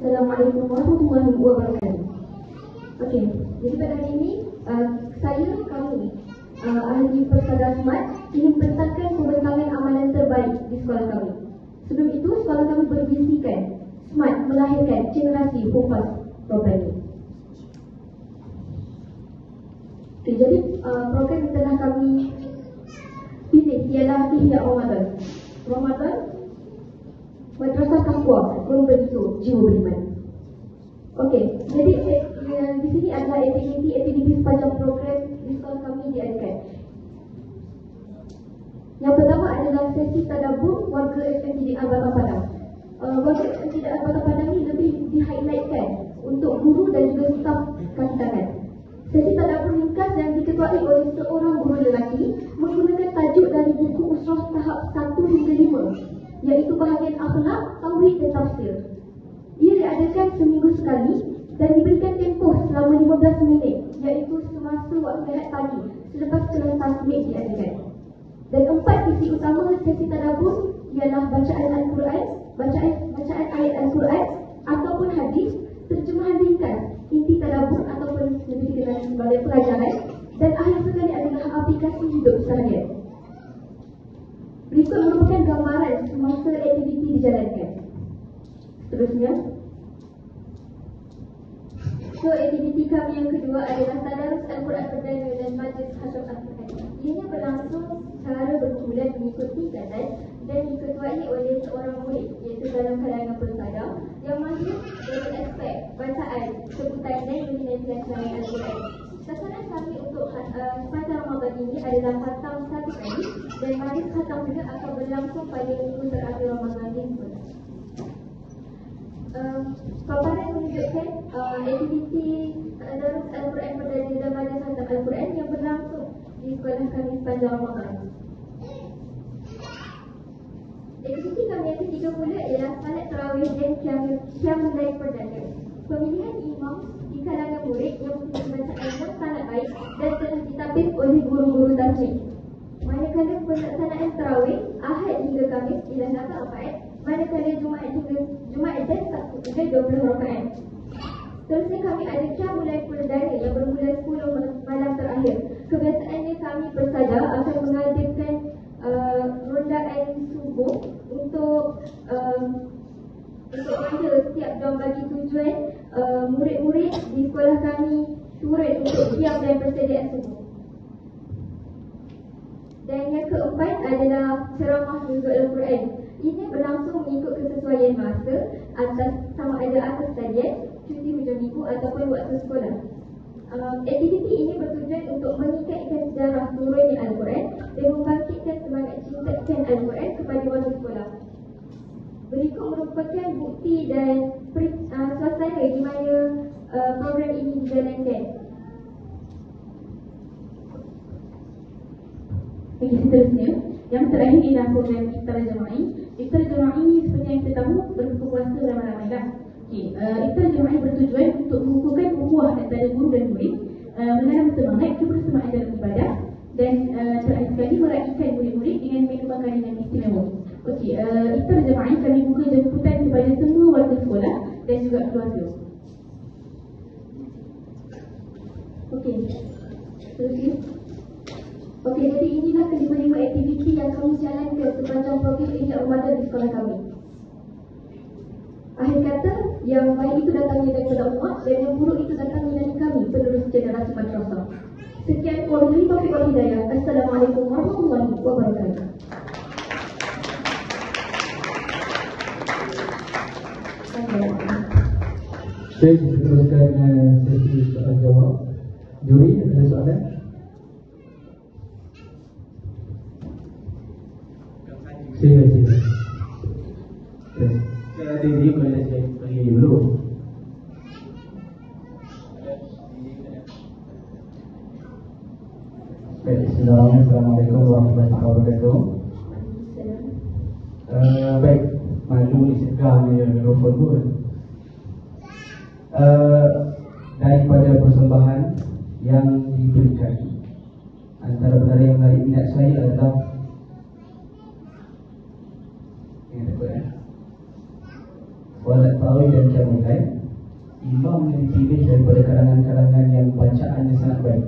Assalamualaikum warahmatullahi wabarakatuh. Okey, jadi pada hari ini kami ahli Persada Smart ingin pentaskan pembentangan amalan terbaik di sekolah kami. Sebelum itu, sekolah kami bervisikan Smart melahirkan generasi Hufaz Rabbani. Okay, jadi program yang telah kami pilih ialah Ihya Ramadan. Ramadan Madrasah Taqwa membentuk jiwa beriman. Okey, jadi di sini adalah aktiviti sepanjang program di sekolah kami diadakan. Yang pertama adalah sesi tadabbur warga SMTD Al-Batang Padang. Warga SMTD Al-Batang Padang ini lebih di-highlightkan untuk guru dan juga staf kasih tangan. Sesi tadabbur ringkas yang diketuai oleh seorang guru lelaki menggunakan tajuk dari buku Usrah tahap 1 hingga 5, iaitu bahagian akhlak, tauhid dan tafsir. Ia diadakan seminggu sekali dan diberikan tempoh selama 15 minit, iaitu semasa waktu rehat pagi selepas kelas tasbih diadakan. Dan 4 sesi utama sesi tadabbur ialah bacaan Al-Quran, bacaan ayat Al-Quran ataupun hadis, terjemahan ringkas, inti tadabbur ataupun lebih dikenal sebagai pelajaran, dan akhir sekali adalah aplikasi hidup seharian. Berikut merupakan gambaran semasa aktiviti dijalankan. Seterusnya, aktiviti kami yang kedua adalah Tadarus Al-Quran Perdana dan Majlis Khatam Al-Quran. Ianya berlangsung secara berbulan mengikuti gadan dan diketuai oleh seorang murid, iaitu dalam kalangan Persada, yang mahir dalam aspek bacaan, sebutan dan mengenai selain Al-Quran. Sasaran kami untuk sepanjang Ramadan ini adalah khatam 1 kali, dan majlis khatam juga akan berlangsung pada minggu terakhir Ramadan ini. Paparan menunjukkan aktiviti Tadarus Al-Quran Perdana dan Majlis Khatam Al-Quran yang berlangsung di sekolah kami sepanjang Ramadan. Aktiviti kami yang ketiga pula ialah salat tarawih dan qiyamul lail perdana. Pemilihan imam di kalangan murid yang mempunyai bacaan yang sangat baik dan telah ditapis oleh guru-guru tajwid. Manakala pelaksanaan tarawih Ahad hingga Khamis ialah 8 rakaat, manakala Jumaat dan Sabtu juga 20 rakaat. Seterusnya kami ada qiyamul lail perdana yang bermula 10 malam terakhir. Kebiasaannya kami Persada akan mengadakan rondaan subuh untuk mana setiap jam bagi tujuan murid-murid di sekolah kami turut untuk qiyam dan persediaan subuh. Dan yang keempat adalah ceramah nuzul Al-Quran. Ini berlangsung mengikut kesesuaian masa atas sama ada atas talian, cuti hujung minggu ataupun waktu sekolah. Aktiviti ini bertujuan untuk mengikatkan sejarah turunnya Al-Quran dan membangkitkan semangat cintakan Al-Quran kepada warga sekolah. Berikut merupakan bukti dan suasana di mana program ini dijalankan. Okey, seterusnya, yang terakhir ialah program Iftar Jama'i. Iftar Jama'i seperti yang kita tahu berbuka puasa ramai-ramai lah. Okey, Iftar Jama'i bertujuan untuk mengukuhkan ukhuwah antara guru dan murid, menanam semangat kebersamaan dalam ibadah, dan terakhir sekali meraihkan murid-murid dengan menu makanan yang istimewa. Okey, Iftar Jama'i kami buka jemputan kepada semua warga sekolah dan juga keluarga. Okey, seterusnya. Okey, jadi inilah kelima-lima aktiviti yang kami jalankan sepanjang program Ihya Ramadan di sekolah kami. Akhir kata, yang baik itu datangnya daripada Allah dan yang buruk itu datangnya dari kami, penerus generasi madrasah. Sekian, wabillahi taufiq wal hidayah. Assalamualaikum warahmatullahi wabarakatuh. Saya teruskan sesi soal jawab. Juri, ada soalan? Sila. Saya ada diri pada saya bagi dulu. Assalamualaikum warahmatullahi wabarakatuh. Baik, malu ni sekarang ni mikrofon pun. Daripada persembahan yang diberikan, antara perkara yang menarik minat saya adalah solat tarawih dan qiyamul lail imam yang dipilih daripada kalangan-kalangan yang bacaannya sangat baik.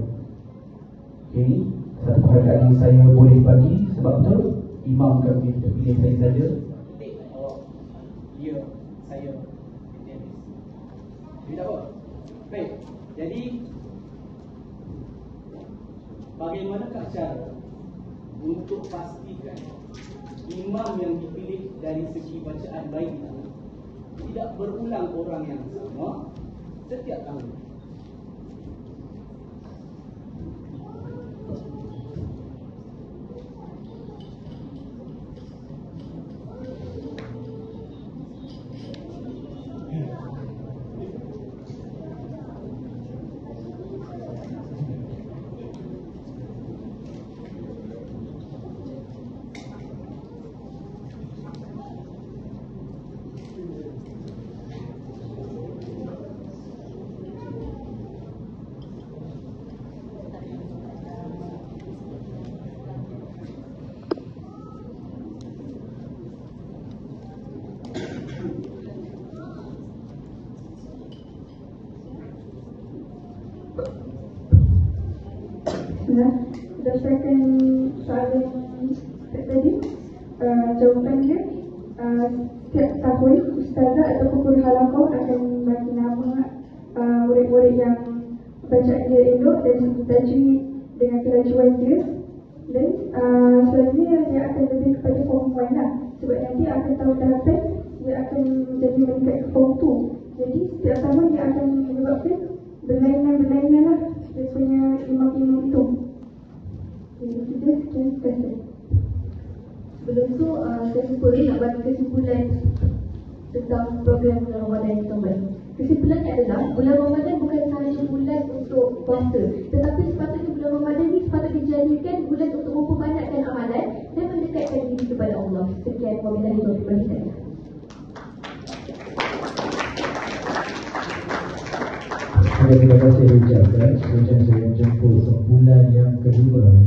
Okay, satu penghargaan yang saya boleh bagi sebab betul imam kami kita pilih saya saja. Ya, saya. Jadi tak apa. Baik. Jadi bagaimanakah cara untuk pastikan imam yang dipilih dari segi bacaan baik itu tidak berulang orang yang sama setiap tahun? Berdasarkan soalan tadi, jawapannya setiap tahun ustazah ataupun guru halaqah akan bagi nama murid-murid yang bacaan dia elok dan segi tajwid dengan kelajuan dia, dan selanjutnya dia akan lebih kepada form 1 lah, sebab nanti akan tahun hadapan dia akan menjadi meningkat ke form 2. Jadi setiap tahun dia akan menyebabkan berlainan lah dia punya imam-imam itu. Jadi kita sekian terima. Sebelum tu saya lupa nak bagi kesimpulan tentang program bulan Ramadan yang kembali. Kesimpulannya adalah bulan Ramadan bukan sahaja bulan untuk puasa, tetapi sepatutnya bulan Ramadan ni sepatutnya dijadikan bulan untuk memperbanyakkan amalan dan mendekatkan diri kepada Allah. Sekian, wabillahi taufiq wal hidayah. Terima kasih ucapkan. Sebenarnya saya jemput sebulan yang kedua.